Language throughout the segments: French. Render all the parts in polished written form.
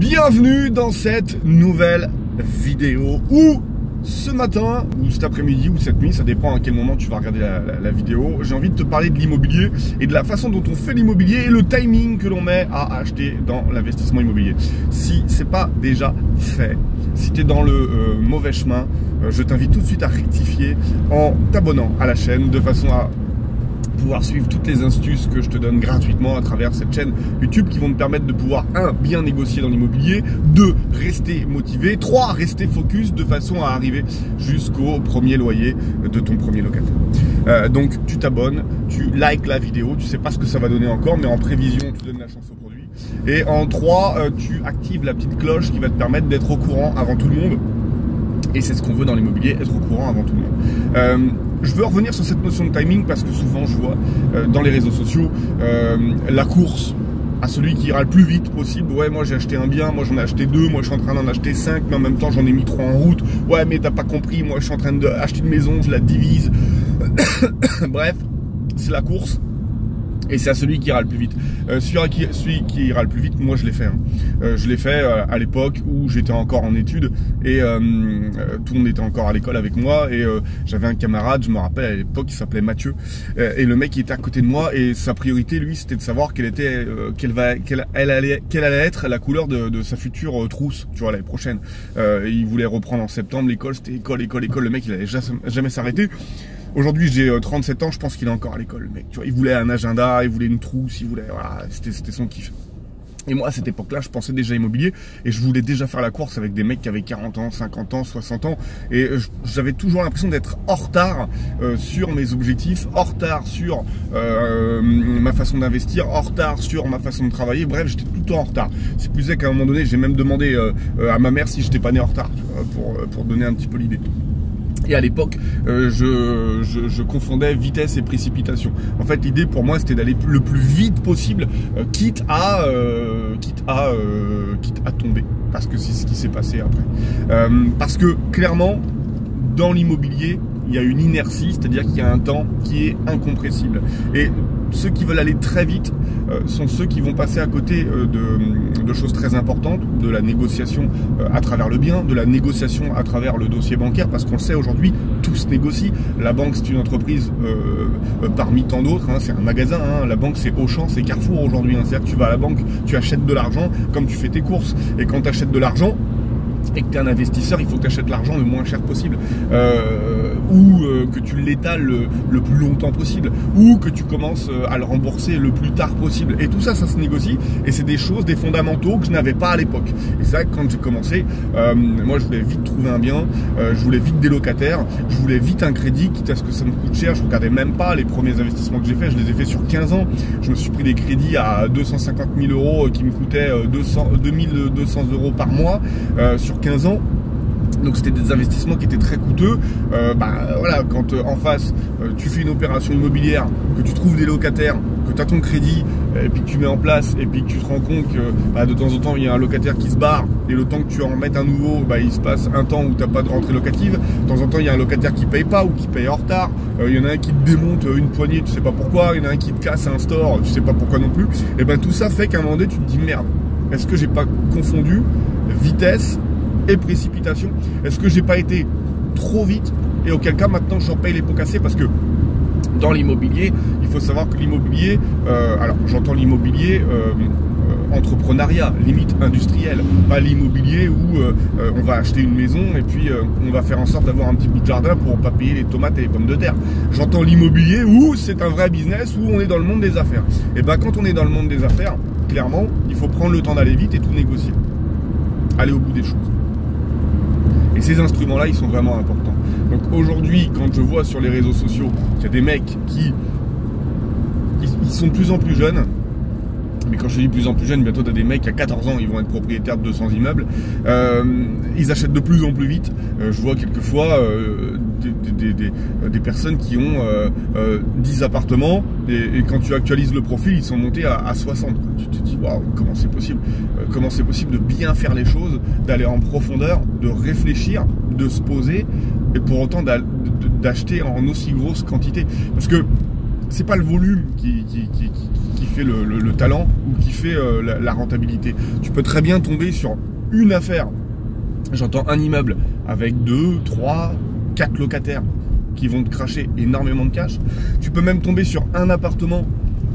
Bienvenue dans cette nouvelle vidéo où ce matin, ou cet après-midi, ou cette nuit, ça dépend à quel moment tu vas regarder la vidéo, j'ai envie de te parler de l'immobilier et de la façon dont on fait l'immobilier et le timing que l'on met à acheter dans l'investissement immobilier. Si c'est pas déjà fait, si tu es dans le mauvais chemin, je t'invite tout de suite à rectifier en t'abonnant à la chaîne de façon à pouvoir suivre toutes les astuces que je te donne gratuitement à travers cette chaîne YouTube qui vont te permettre de pouvoir 1. Bien négocier dans l'immobilier, 2. Rester motivé, 3. Rester focus de façon à arriver jusqu'au premier loyer de ton premier locataire. Donc tu t'abonnes, tu likes la vidéo, tu sais pas ce que ça va donner encore, mais en prévision tu donnes la chance au produit. Et en 3, tu actives la petite cloche qui va te permettre d'être au courant avant tout le monde. Et c'est ce qu'on veut dans l'immobilier, être au courant avant tout le monde. Je veux revenir sur cette notion de timing parce que souvent je vois dans les réseaux sociaux la course à celui qui ira le plus vite possible. Ouais, moi j'ai acheté un bien, moi j'en ai acheté 2, moi je suis en train d'en acheter 5, mais en même temps j'en ai mis 3 en route. Ouais, mais t'as pas compris, moi je suis en train d'acheter une maison, je la divise. Bref, c'est la course. Et c'est à celui qui ira le plus vite. Celui qui ira le plus vite, moi je l'ai fait. Je l'ai fait à l'époque où j'étais encore en études et tout le monde était encore à l'école avec moi. Et j'avais un camarade, je me rappelle à l'époque, il s'appelait Mathieu. Et le mec il était à côté de moi et sa priorité, lui, c'était de savoir quelle allait être la couleur de sa future trousse, tu vois, l'année prochaine. Il voulait reprendre en septembre l'école, c'était école. Le mec il allait jamais s'arrêter. Aujourd'hui, j'ai 37 ans, je pense qu'il est encore à l'école, le mec. Tu vois, il voulait un agenda, il voulait une trousse, il voulait, voilà, c'était son kiff. Et moi, à cette époque-là, je pensais déjà immobilier et je voulais déjà faire la course avec des mecs qui avaient 40 ans, 50 ans, 60 ans. Et j'avais toujours l'impression d'être en retard sur mes objectifs, en retard sur ma façon d'investir, en retard sur ma façon de travailler. Bref, j'étais tout le temps en retard. C'est plus qu'à un moment donné, j'ai même demandé à ma mère si j'étais pas né en retard, tu vois, pour donner un petit peu l'idée. Et à l'époque, je confondais vitesse et précipitation. En fait, l'idée pour moi, c'était d'aller le plus vite possible, quitte à tomber. Parce que c'est ce qui s'est passé après. Parce que clairement, dans l'immobilier, il y a une inertie, c'est-à-dire qu'il y a un temps qui est incompressible. Et ceux qui veulent aller très vite sont ceux qui vont passer à côté de choses très importantes, de la négociation à travers le bien, de la négociation à travers le dossier bancaire, parce qu'on le sait aujourd'hui, tout se négocie. La banque, c'est une entreprise parmi tant d'autres, hein, c'est un magasin, hein. La banque, c'est Auchan, c'est Carrefour aujourd'hui, hein. C'est-à-dire que tu vas à la banque, tu achètes de l'argent comme tu fais tes courses. Et quand tu achètes de l'argent, et que tu es un investisseur, il faut que tu achètes l'argent le moins cher possible, ou que tu l'étales le plus longtemps possible, ou que tu commences à le rembourser le plus tard possible. Et tout ça, ça se négocie, et c'est des choses, des fondamentaux que je n'avais pas à l'époque. Et c'est vrai que quand j'ai commencé, moi je voulais vite trouver un bien, je voulais vite des locataires, je voulais vite un crédit, quitte à ce que ça me coûte cher. Je regardais même pas les premiers investissements que j'ai faits, je les ai faits sur 15 ans. Je me suis pris des crédits à 250 000 euros qui me coûtaient 2200 euros par mois sur 15 ans. Donc c'était des investissements qui étaient très coûteux. Voilà, quand en face tu fais une opération immobilière, que tu trouves des locataires, que tu as ton crédit, et puis que tu mets en place, et puis que tu te rends compte que de temps en temps il y a un locataire qui se barre, et le temps que tu en mettes un nouveau, il se passe un temps où tu n'as pas de rentrée locative. De temps en temps il y a un locataire qui paye pas ou qui paye en retard. Il y en a un qui te démonte une poignée, tu sais pas pourquoi. Il y en a un qui te casse un store, tu sais pas pourquoi non plus. Et tout ça fait qu'à un moment donné tu te dis merde, est-ce que j'ai pas confondu vitesse et précipitation? Est-ce que j'ai pas été trop vite? Et auquel cas maintenant j'en paye les pots cassés? Parce que dans l'immobilier, il faut savoir que l'immobilier, alors j'entends l'immobilier entrepreneuriat, limite industriel, pas l'immobilier où on va acheter une maison et puis on va faire en sorte d'avoir un petit bout de jardin pour pas payer les tomates et les pommes de terre. J'entends l'immobilier où c'est un vrai business, où on est dans le monde des affaires. Et quand on est dans le monde des affaires, clairement, il faut prendre le temps d'aller vite et tout négocier. Aller au bout des choses. Et ces instruments-là, ils sont vraiment importants. Donc aujourd'hui, quand je vois sur les réseaux sociaux qu'il y a des mecs qui ils sont de plus en plus jeunes, mais quand je dis de plus en plus jeunes, bientôt tu as des mecs à 14 ans, ils vont être propriétaires de 200 immeubles, ils achètent de plus en plus vite. Je vois quelquefois des personnes qui ont 10 appartements et quand tu actualises le profil, ils sont montés à 60. Tu te dis, waouh, comment c'est possible? Comment c'est possible de bien faire les choses, d'aller en profondeur, de réfléchir, de se poser et pour autant d'acheter en aussi grosse quantité? Parce que c'est pas le volume qui fait le talent ou qui fait la rentabilité. Tu peux très bien tomber sur une affaire, j'entends un immeuble avec 2, 3, 4 locataires qui vont te cracher énormément de cash. Tu peux même tomber sur un appartement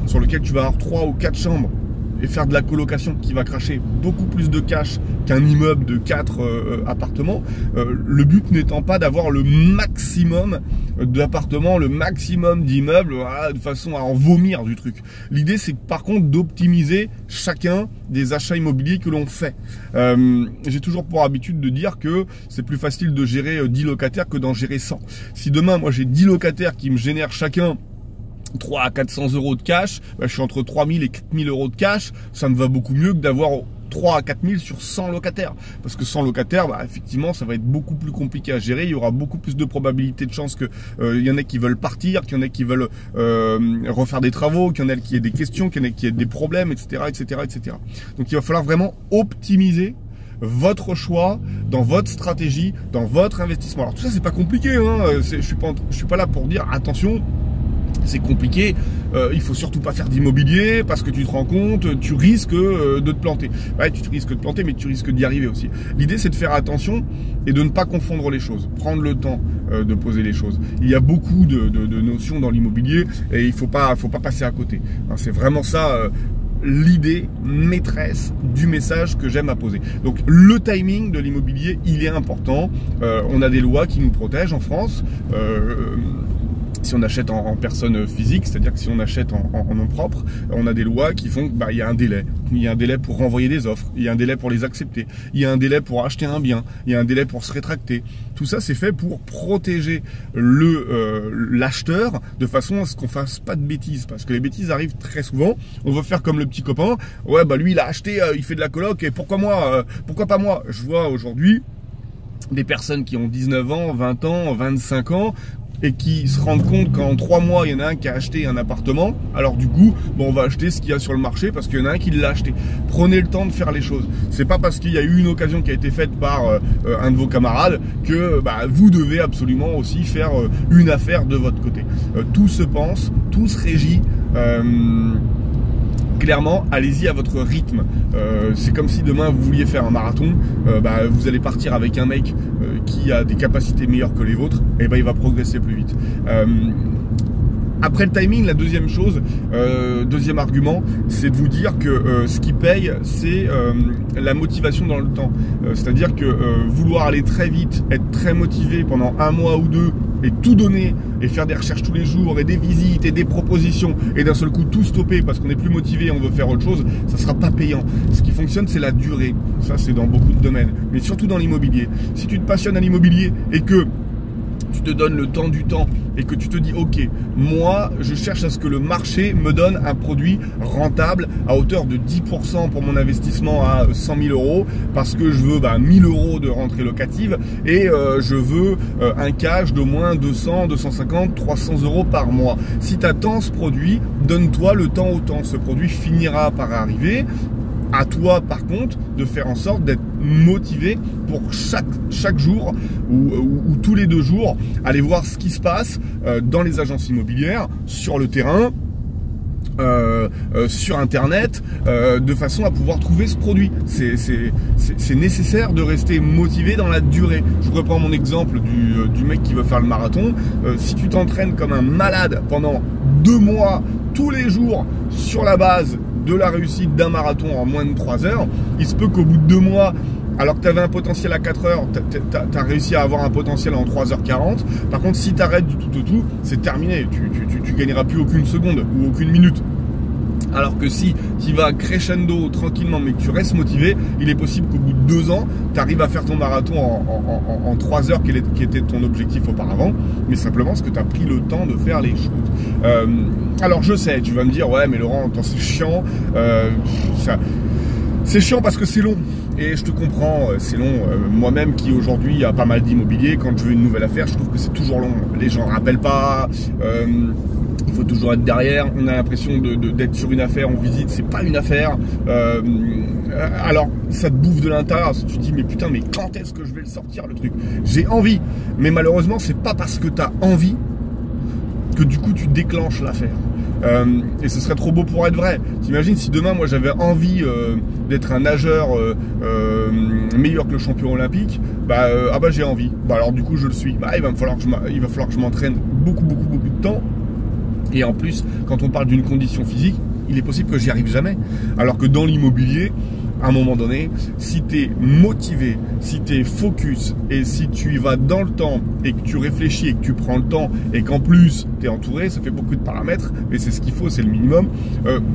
sur lequel tu vas avoir 3 ou 4 chambres et faire de la colocation qui va cracher beaucoup plus de cash qu'un immeuble de 4 appartements. Le but n'étant pas d'avoir le maximum d'appartements, le maximum d'immeubles, voilà, de façon à en vomir du truc. L'idée, c'est par contre d'optimiser chacun des achats immobiliers que l'on fait. J'ai toujours pour habitude de dire que c'est plus facile de gérer 10 locataires que d'en gérer 100. Si demain, moi j'ai 10 locataires qui me génèrent chacun 3 à 400 euros de cash, bah, je suis entre 3000 et 4000 euros de cash, ça me va beaucoup mieux que d'avoir 3 à 4000 sur 100 locataires. Parce que 100 locataires, bah, effectivement, ça va être beaucoup plus compliqué à gérer. Il y aura beaucoup plus de probabilité de chance que y en ait qui veulent partir, qu'il y en ait qui veulent refaire des travaux, qu'il y en ait qui aient des questions, qu'il y en ait qui aient des problèmes, etc., etc., etc. Donc il va falloir vraiment optimiser votre choix, dans votre stratégie, dans votre investissement. Alors tout ça, c'est pas compliqué, hein. Je suis pas là pour dire attention, c'est compliqué, il faut surtout pas faire d'immobilier parce que tu te rends compte, tu risques de te planter. Ouais, tu risques de te planter, mais tu risques d'y arriver aussi. L'idée, c'est de faire attention et de ne pas confondre les choses, prendre le temps de poser les choses. Il y a beaucoup de notions dans l'immobilier et il faut pas passer à côté. C'est vraiment ça l'idée maîtresse du message que j'aime à poser. Donc le timing de l'immobilier, il est important. On a des lois qui nous protègent en France. Si on achète en personne physique, c'est-à-dire que si on achète en nom propre, on a des lois qui font qu'il y a un délai. Il y a un délai pour renvoyer des offres, il y a un délai pour les accepter, il y a un délai pour acheter un bien, il y a un délai pour se rétracter. Tout ça, c'est fait pour protéger l'acheteur de façon à ce qu'on fasse pas de bêtises. Parce que les bêtises arrivent très souvent. On veut faire comme le petit copain. Ouais, bah lui, il a acheté, il fait de la coloc, et pourquoi moi pourquoi pas moi? Je vois aujourd'hui des personnes qui ont 19 ans, 20 ans, 25 ans, et qui se rendent compte qu'en 3 mois, il y en a un qui a acheté un appartement. Alors du coup, bon, on va acheter ce qu'il y a sur le marché parce qu'il y en a un qui l'a acheté. Prenez le temps de faire les choses. C'est pas parce qu'il y a eu une occasion qui a été faite par un de vos camarades que vous devez absolument aussi faire une affaire de votre côté. Tout se pense, tout se régit. Clairement, allez-y à votre rythme. C'est comme si demain vous vouliez faire un marathon, vous allez partir avec un mec qui a des capacités meilleures que les vôtres, et il va progresser plus vite. Après le timing, la deuxième chose, deuxième argument, c'est de vous dire que ce qui paye, c'est la motivation dans le temps. C'est-à-dire que vouloir aller très vite, être très motivé pendant 1 mois ou 2 et tout donner et faire des recherches tous les jours et des visites et des propositions et d'un seul coup tout stopper parce qu'on n'est plus motivé et on veut faire autre chose, ça sera pas payant. Ce qui fonctionne, c'est la durée. Ça, c'est dans beaucoup de domaines, mais surtout dans l'immobilier. Si tu te passionnes à l'immobilier et que tu te donnes le temps du temps et que tu te dis ok, moi je cherche à ce que le marché me donne un produit rentable à hauteur de 10% pour mon investissement à 100 000 euros parce que je veux 1000 euros de rentrée locative et je veux un cash d'au moins 200, 250, 300 euros par mois. Si tu attends ce produit, donne-toi le temps au temps. Ce produit finira par arriver. À toi, par contre, de faire en sorte d'être motivé pour chaque jour ou tous les 2 jours, aller voir ce qui se passe dans les agences immobilières, sur le terrain, sur internet, de façon à pouvoir trouver ce produit. C'est nécessaire de rester motivé dans la durée. Je reprends mon exemple du mec qui veut faire le marathon. Si tu t'entraînes comme un malade pendant 2 mois, tous les jours, sur la base de la réussite d'un marathon en moins de 3 heures, il se peut qu'au bout de 2 mois, alors que tu avais un potentiel à 4 heures, tu as réussi à avoir un potentiel en 3h40. Par contre, si tu arrêtes du tout au tout, c'est terminé. Tu gagneras plus aucune seconde ou aucune minute. Alors que si tu vas crescendo tranquillement mais que tu restes motivé, il est possible qu'au bout de 2 ans, tu arrives à faire ton marathon en 3 heures qui était ton objectif auparavant, mais simplement parce que tu as pris le temps de faire les choses. Alors je sais, tu vas me dire, ouais mais Laurent, c'est chiant, c'est chiant parce que c'est long. Et je te comprends, c'est long. Moi-même qui aujourd'hui a pas mal d'immobilier, quand je veux une nouvelle affaire, je trouve que c'est toujours long. Les gens ne rappellent pas, il faut toujours être derrière. On a l'impression d'être sur une affaire, on visite, c'est pas une affaire. Alors ça te bouffe de l'intérieur, tu te dis mais putain, mais quand est-ce que je vais le sortir le truc? J'ai envie, mais malheureusement c'est pas parce que tu as envie que du coup tu déclenches l'affaire. Et ce serait trop beau pour être vrai. T'imagines si demain, moi, j'avais envie d'être un nageur meilleur que le champion olympique, j'ai envie. Alors du coup, je le suis. Il va falloir que je m'entraîne beaucoup de temps. Et en plus, quand on parle d'une condition physique, il est possible que j'y arrive jamais. Alors que dans l'immobilier, à un moment donné, si tu es motivé, si tu es focus et si tu y vas dans le temps et que tu réfléchis et que tu prends le temps et qu'en plus tu es entouré, ça fait beaucoup de paramètres, mais c'est ce qu'il faut, c'est le minimum,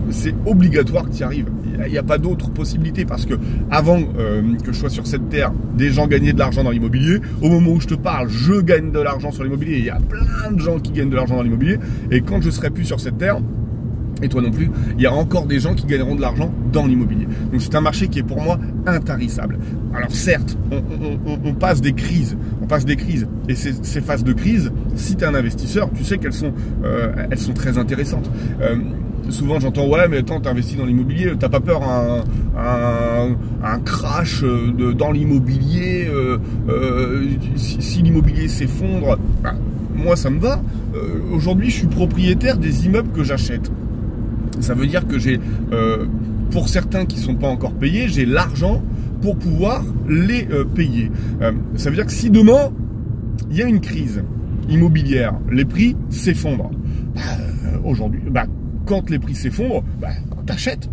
c'est obligatoire que tu y arrives. Il n'y a pas d'autre possibilité parce que avant que je sois sur cette terre, des gens gagnaient de l'argent dans l'immobilier. Au moment où je te parle, je gagne de l'argent sur l'immobilier. Il y a plein de gens qui gagnent de l'argent dans l'immobilier. Et quand je serai plus sur cette terre, et toi non plus, il y a encore des gens qui gagneront de l'argent dans l'immobilier. Donc c'est un marché qui est pour moi intarissable. Alors certes, on passe des crises, et ces phases de crise, si tu es un investisseur, tu sais qu'elles sont très intéressantes. Souvent j'entends ouais mais attends, t'investis dans l'immobilier, t'as pas peur un crash dans l'immobilier si l'immobilier s'effondre. Moi ça me va. Aujourd'hui je suis propriétaire des immeubles que j'achète. Ça veut dire que j'ai, pour certains qui ne sont pas encore payés, j'ai l'argent pour pouvoir les payer. Ça veut dire que si demain, il y a une crise immobilière, les prix s'effondrent. Aujourd'hui, quand les prix s'effondrent, t'achètes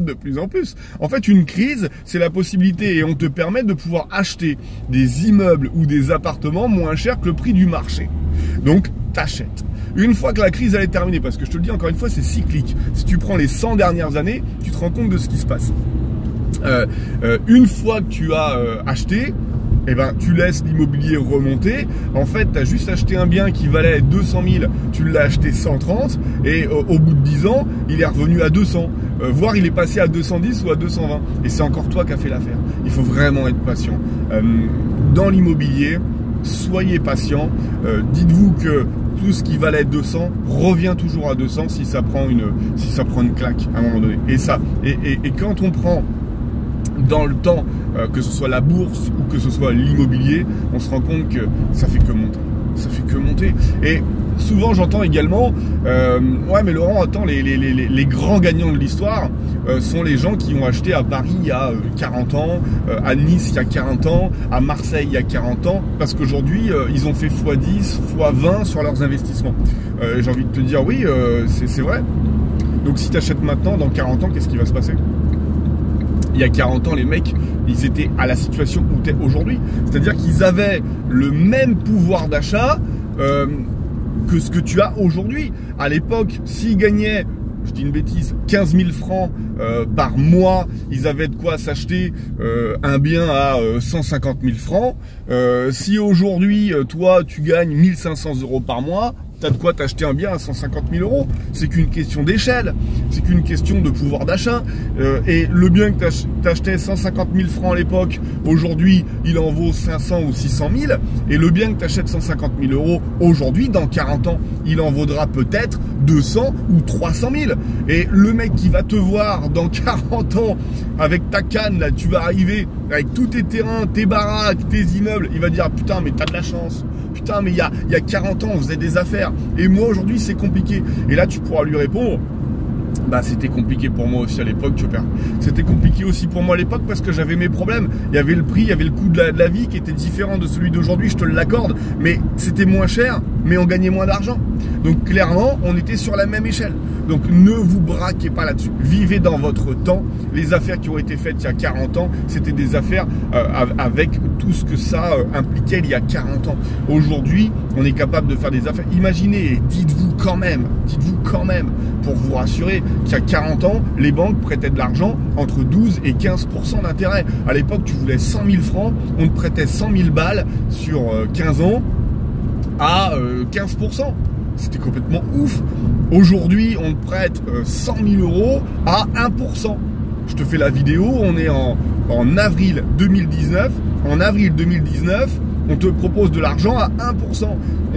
de plus en plus. En fait, une crise, c'est la possibilité et on te permet de pouvoir acheter des immeubles ou des appartements moins chers que le prix du marché. Donc, t'achètes. Une fois que la crise elle est terminée, parce que je te le dis encore une fois, c'est cyclique. Si tu prends les 100 dernières années, tu te rends compte de ce qui se passe. Une fois que tu as acheté, tu laisses l'immobilier remonter. En fait, tu as juste acheté un bien qui valait 200 000, tu l'as acheté 130 et au bout de 10 ans, il est revenu à 200. Voire il est passé à 210 ou à 220. Et c'est encore toi qui as fait l'affaire. Il faut vraiment être patient. Dans l'immobilier, soyez patient. Dites-vous que tout ce qui valait 200 revient toujours à 200 si ça prend une claque à un moment donné. Et quand on prend dans le temps, que ce soit la bourse ou que ce soit l'immobilier, on se rend compte que ça fait que monter. Ça fait que monter. Et souvent j'entends également ouais mais Laurent, attends, les grands gagnants de l'histoire sont les gens qui ont acheté à Paris il y a 40 ans, à Nice il y a 40 ans, à Marseille il y a 40 ans, parce qu'aujourd'hui ils ont fait x10, x20 sur leurs investissements. J'ai envie de te dire oui, c'est vrai. Donc si tu achètes maintenant, dans 40 ans, qu'est-ce qui va se passer? Il y a 40 ans, les mecs, ils étaient à la situation où tu es aujourd'hui. C'est-à-dire qu'ils avaient le même pouvoir d'achat que ce que tu as aujourd'hui. À l'époque, s'ils gagnaient, je dis une bêtise, 15 000 francs par mois, ils avaient de quoi s'acheter un bien à 150 000 francs. Si aujourd'hui, toi, tu gagnes 1500 € par mois, tu as de quoi t'acheter un bien à 150 000 €. C'est qu'une question d'échelle, c'est qu'une question de pouvoir d'achat. Et le bien que t'achetais 150 000 francs à l'époque, aujourd'hui, il en vaut 500 ou 600 000. Et le bien que t'achètes 150 000 € aujourd'hui, dans 40 ans, il en vaudra peut-être 200 ou 300 000. Et le mec qui va te voir dans 40 ans avec ta canne, là, tu vas arriver avec tous tes terrains, tes baraques, tes immeubles, il va dire putain mais t'as de la chance. Putain, mais il y a 40 ans, on faisait des affaires. Et moi, aujourd'hui, c'est compliqué. Et là, tu pourras lui répondre, c'était compliqué pour moi aussi à l'époque, tu vois. C'était compliqué aussi pour moi à l'époque parce que j'avais mes problèmes. Il y avait le prix, il y avait le coût de la vie qui était différent de celui d'aujourd'hui, je te l'accorde. Mais c'était moins cher, mais on gagnait moins d'argent. Donc, clairement, on était sur la même échelle. Donc, ne vous braquez pas là-dessus. Vivez dans votre temps. Les affaires qui ont été faites il y a 40 ans, c'était des affaires avec tout ce que ça impliquait il y a 40 ans. Aujourd'hui, on est capable de faire des affaires. Imaginez, et dites-vous quand même, pour vous rassurer, qu'il y a 40 ans, les banques prêtaient de l'argent entre 12 et 15% d'intérêt. À l'époque, tu voulais 100 000 francs, on te prêtait 100 000 balles sur 15 ans à 15%. C'était complètement ouf. Aujourd'hui, on te prête 100 000 € à 1%. Je te fais la vidéo, on est en avril 2019. En avril 2019, on te propose de l'argent à 1%.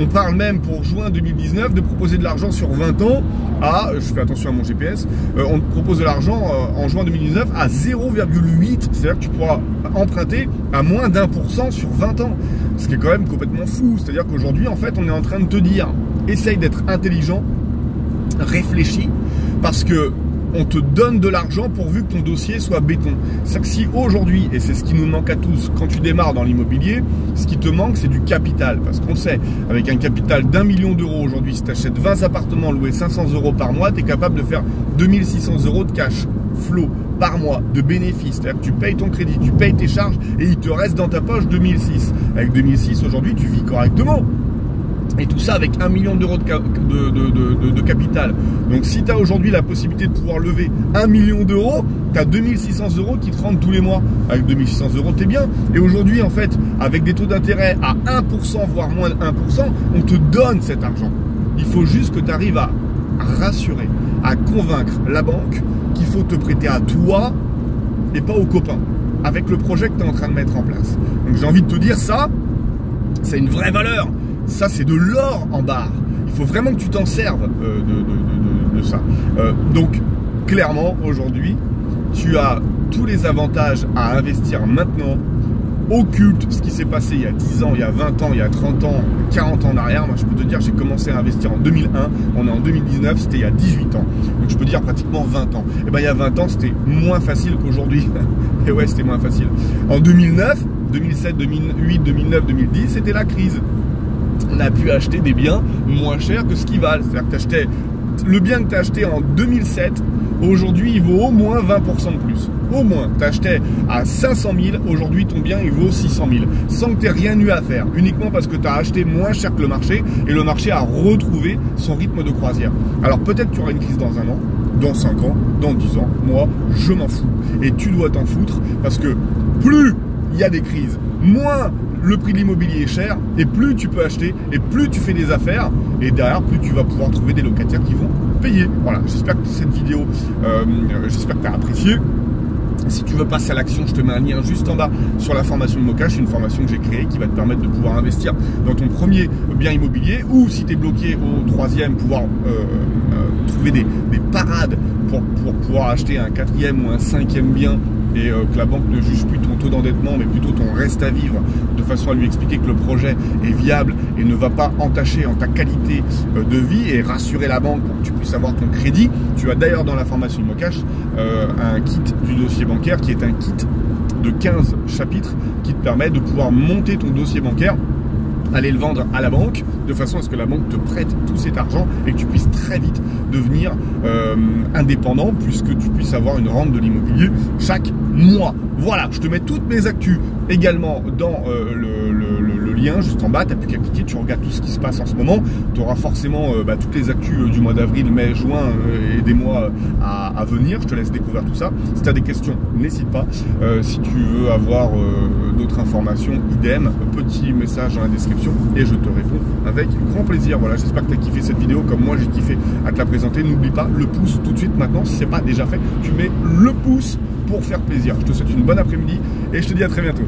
On parle même pour juin 2019 de proposer de l'argent sur 20 ans à, je fais attention à mon GPS, on te propose de l'argent en juin 2019 à 0,8. C'est-à-dire que tu pourras emprunter à moins d'1% sur 20 ans. Ce qui est quand même complètement fou. C'est-à-dire qu'aujourd'hui, en fait, on est en train de te dire, essaye d'être intelligent réfléchi, parce que on te donne de l'argent pourvu que ton dossier soit béton. C'est que si aujourd'hui, et c'est ce qui nous manque à tous, quand tu démarres dans l'immobilier, ce qui te manque, c'est du capital. Parce qu'on sait, avec un capital d'1 million d'euros aujourd'hui, si tu achètes 20 appartements loués 500 € par mois, tu es capable de faire 2600 € de cash flow par mois, de bénéfices. C'est-à-dire que tu payes ton crédit, tu payes tes charges, et il te reste dans ta poche 2006. Avec 2006, aujourd'hui, tu vis correctement. Et tout ça avec 1 million d'euros de capital. Donc si tu as aujourd'hui la possibilité de pouvoir lever 1 million d'euros, tu as 2600 € qui te rentrent tous les mois. Avec 2600 €, tu es bien. Et aujourd'hui, en fait, avec des taux d'intérêt à 1%, voire moins de 1%, on te donne cet argent. Il faut juste que tu arrives à rassurer, à convaincre la banque qu'il faut te prêter à toi et pas aux copains, avec le projet que tu es en train de mettre en place. Donc j'ai envie de te dire ça, c'est une vraie valeur. Ça, c'est de l'or en barre. Il faut vraiment que tu t'en serves de ça. Donc, clairement, aujourd'hui, tu as tous les avantages à investir maintenant. Occulte ce qui s'est passé il y a 10 ans, il y a 20 ans, il y a 30 ans, 40 ans en arrière. Moi, je peux te dire, j'ai commencé à investir en 2001. On est en 2019, c'était il y a 18 ans. Donc, je peux dire pratiquement 20 ans. Et bien, il y a 20 ans, c'était moins facile qu'aujourd'hui. Et ouais, c'était moins facile. En 2009, 2007, 2008, 2009, 2010, c'était la crise. On a pu acheter des biens moins chers que ce qu'ils valent. C'est-à-dire que tu achetais le bien que tu as acheté en 2007, aujourd'hui il vaut au moins 20% de plus. Au moins, tu achetais à 500 000, aujourd'hui ton bien il vaut 600 000. Sans que tu aies rien eu à faire, uniquement parce que tu as acheté moins cher que le marché et le marché a retrouvé son rythme de croisière. Alors peut-être tu auras une crise dans un an, dans 5 ans, dans 10 ans, moi je m'en fous. Et tu dois t'en foutre parce que plus il y a des crises, moins le prix de l'immobilier est cher, et plus tu peux acheter, et plus tu fais des affaires, et derrière, plus tu vas pouvoir trouver des locataires qui vont payer. Voilà, j'espère que cette vidéo, j'espère que tu as apprécié. Si tu veux passer à l'action, je te mets un lien juste en bas sur la formation de Mocash. C'est une formation que j'ai créée qui va te permettre de pouvoir investir dans ton premier bien immobilier, ou si tu es bloqué au troisième, pouvoir trouver des parades pour pouvoir acheter un quatrième ou un cinquième bien, et que la banque ne juge plus ton taux d'endettement mais plutôt ton reste à vivre, de façon à lui expliquer que le projet est viable et ne va pas entacher en ta qualité de vie, et rassurer la banque pour que tu puisses avoir ton crédit. Tu as d'ailleurs dans la formation Mocash un kit du dossier bancaire qui est un kit de 15 chapitres qui te permet de pouvoir monter ton dossier bancaire, aller le vendre à la banque de façon à ce que la banque te prête tout cet argent et que tu puisses très vite devenir indépendant, puisque tu puisses avoir une rente de l'immobilier chaque mois. Voilà, je te mets toutes mes actus également dans le lien juste en bas. Tu n'as plus qu'à cliquer, tu regardes tout ce qui se passe en ce moment. Tu auras forcément toutes les actus du mois d'avril, mai, juin et des mois à venir. Je te laisse découvrir tout ça. Si tu as des questions, n'hésite pas. Si tu veux avoir d'autres informations, idem, petit message dans la description et je te réponds avec grand plaisir. Voilà, j'espère que tu as kiffé cette vidéo comme moi j'ai kiffé à te la présenter. N'oublie pas le pouce tout de suite maintenant, si ce n'est pas déjà fait, tu mets le pouce pour faire plaisir. Je te souhaite une bonne après-midi et je te dis à très bientôt.